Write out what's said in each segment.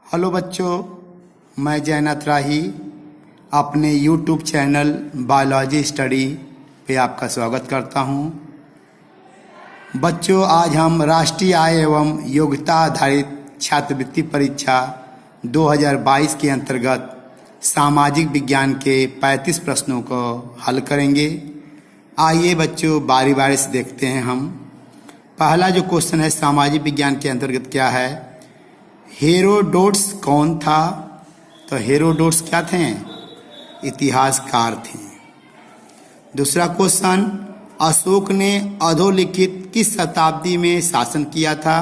Hello बच्चों, मैं जयनाथ राही अपने YouTube चैनल बायोलॉजी स्टडी पे आपका स्वागत करता हूं। बच्चों, आज हम राष्ट्रीय आय एवं योग्यता आधारित छात्रवृत्ति परीक्षा 2022 के अंतर्गत सामाजिक विज्ञान के 35 प्रश्नों को हल करेंगे। आइए बच्चों, बारी बारी से देखते हैं हम। पहला जो क्वेश्चन है सामाजिक विज्ञान के अंतर्गत क्या है, हेरोडोटस कौन था? तो हेरोडोटस क्या थे? इतिहासकार थे। दूसरा क्वेश्चन, अशोक ने अधोलिखित किस शताब्दी में शासन किया था?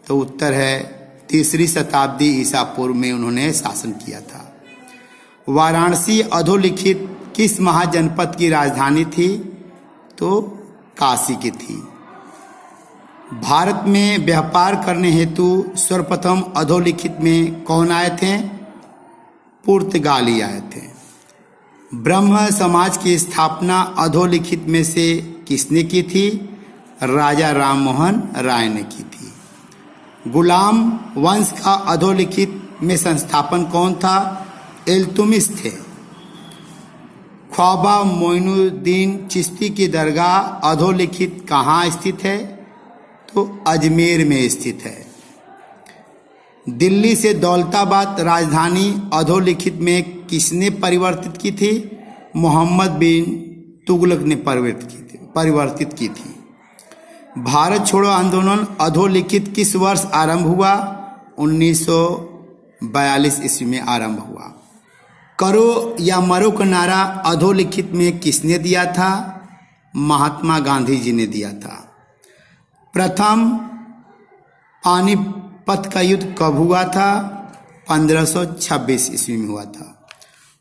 तो उत्तर है 3री शताब्दी ईसा पूर्व में उन्होंने शासन किया था। वाराणसी अधोलिखित किस महाजनपद की राजधानी थी? तो काशी की थी। भारत में व्यापार करने हेतु सर्वप्रथम अधोलिखित में कौन आए थे? पुर्तगाली आए थे। ब्रह्म समाज की स्थापना अधोलिखित में से किसने की थी? राजा राममोहन राय ने की थी। गुलाम वंश का अधोलिखित में संस्थापन कौन था? इल्तुतमिश थे। ख्वाजा मोइनुद्दीन चिश्ती की दरगाह अधोलिखित कहाँ स्थित है? तो अजमेर में स्थित है। दिल्ली से दौलताबाद राजधानी अधोलिखित में किसने परिवर्तित की थी? मोहम्मद बिन तुगलक ने परिवर्तित की थी। भारत छोड़ो आंदोलन अधोलिखित किस वर्ष आरंभ हुआ? 1942 ईस्वी में आरंभ हुआ। करो या मरो का नारा अधोलिखित में किसने दिया था? महात्मा गांधी जी ने दिया था। प्रथम पानीपत का युद्ध कब हुआ था? 1526 ईस्वी में हुआ था।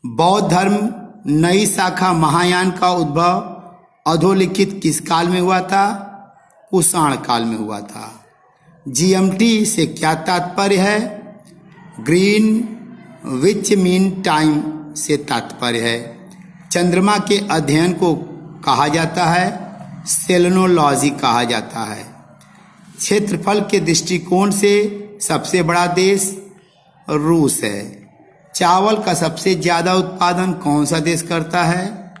बौद्ध धर्म नई शाखा महायान का उद्भव अधोलिखित किस काल में हुआ था? कुषाण काल में हुआ था। जीएमटी से क्या तात्पर्य है? ग्रीन विच मीन टाइम से तात्पर्य है। चंद्रमा के अध्ययन को कहा जाता है सेलेनोलॉजी कहा जाता है। क्षेत्रफल के दृष्टिकोण से सबसे बड़ा देश रूस है। चावल का सबसे ज्यादा उत्पादन कौन सा देश करता है?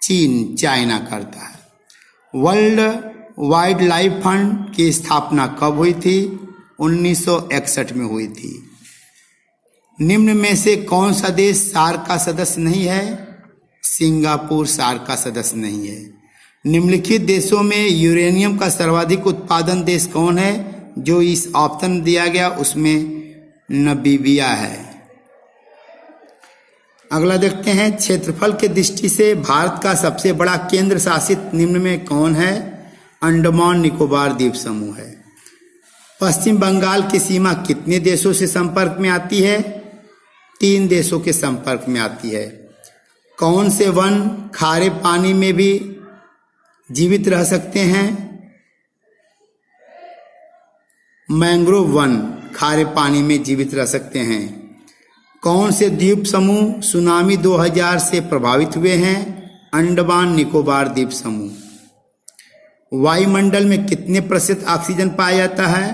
चीन, चाइना करता है। वर्ल्ड वाइल्ड लाइफ फंड की स्थापना कब हुई थी? 1961 में हुई थी। निम्न में से कौन सा देश सार्क का सदस्य नहीं है? सिंगापुर सार्क का सदस्य नहीं है। निम्नलिखित देशों में यूरेनियम का सर्वाधिक उत्पादन देश कौन है? जो इस ऑप्शन दिया गया उसमें नामीबिया है। अगला देखते हैं, क्षेत्रफल के दृष्टि से भारत का सबसे बड़ा केंद्र शासित निम्न में कौन है? अंडमान निकोबार द्वीप समूह है। पश्चिम बंगाल की सीमा कितने देशों से संपर्क में आती है? 3 देशों के संपर्क में आती है। कौन से वन खारे पानी में भी जीवित रह सकते हैं? मैंग्रोव वन खारे पानी में जीवित रह सकते हैं। कौन से द्वीप समूह सुनामी 2000 से प्रभावित हुए हैं? अंडमान निकोबार द्वीप समूह। वायुमंडल में कितने प्रतिशत ऑक्सीजन पाया जाता है?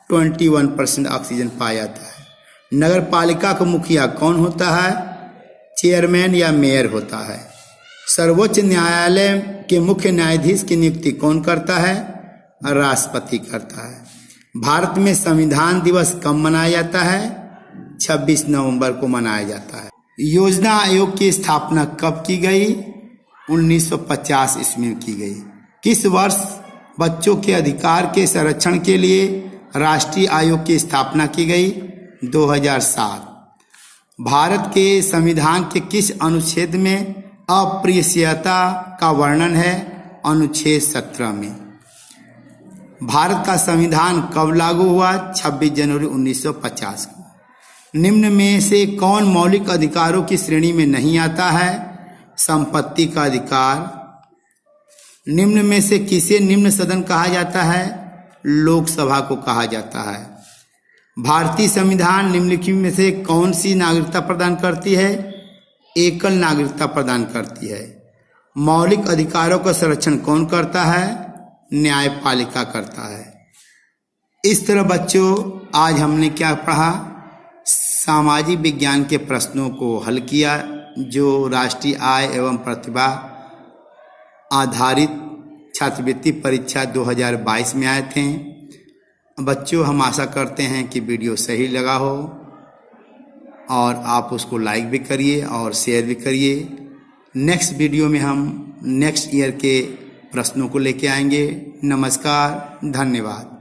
21% ऑक्सीजन पाया जाता है। नगर पालिका का मुखिया कौन होता है? चेयरमैन या मेयर होता है। सर्वोच्च न्यायालय के मुख्य न्यायाधीश की नियुक्ति कौन करता है? राष्ट्रपति करता है। भारत में संविधान दिवस कब मनाया जाता है? 26 नवंबर को मनाया जाता है। योजना आयोग की स्थापना कब की गई? 1950 ईस्वी में की गई। किस वर्ष बच्चों के अधिकार के संरक्षण के लिए राष्ट्रीय आयोग की स्थापना की गई? 2007। भारत के संविधान के किस अनुच्छेद में अप्रियता का वर्णन है? अनुच्छेद 17 में। भारत का संविधान कब लागू हुआ? 26 जनवरी 1950 को। निम्न में से कौन मौलिक अधिकारों की श्रेणी में नहीं आता है? संपत्ति का अधिकार। निम्न में से किसे निम्न सदन कहा जाता है? लोकसभा को कहा जाता है। भारतीय संविधान निम्नलिखित में से कौन सी नागरिकता प्रदान करती है? एकल नागरिकता प्रदान करती है। मौलिक अधिकारों का संरक्षण कौन करता है? न्यायपालिका करता है। इस तरह बच्चों आज हमने क्या पढ़ा? सामाजिक विज्ञान के प्रश्नों को हल किया जो राष्ट्रीय आय एवं प्रतिभा आधारित छात्रवृत्ति परीक्षा 2022 में आए थे। बच्चों, हम आशा करते हैं कि वीडियो सही लगा हो और आप उसको लाइक भी करिए और शेयर भी करिए। नेक्स्ट वीडियो में हम नेक्स्ट ईयर के प्रश्नों को लेके आएंगे। नमस्कार, धन्यवाद।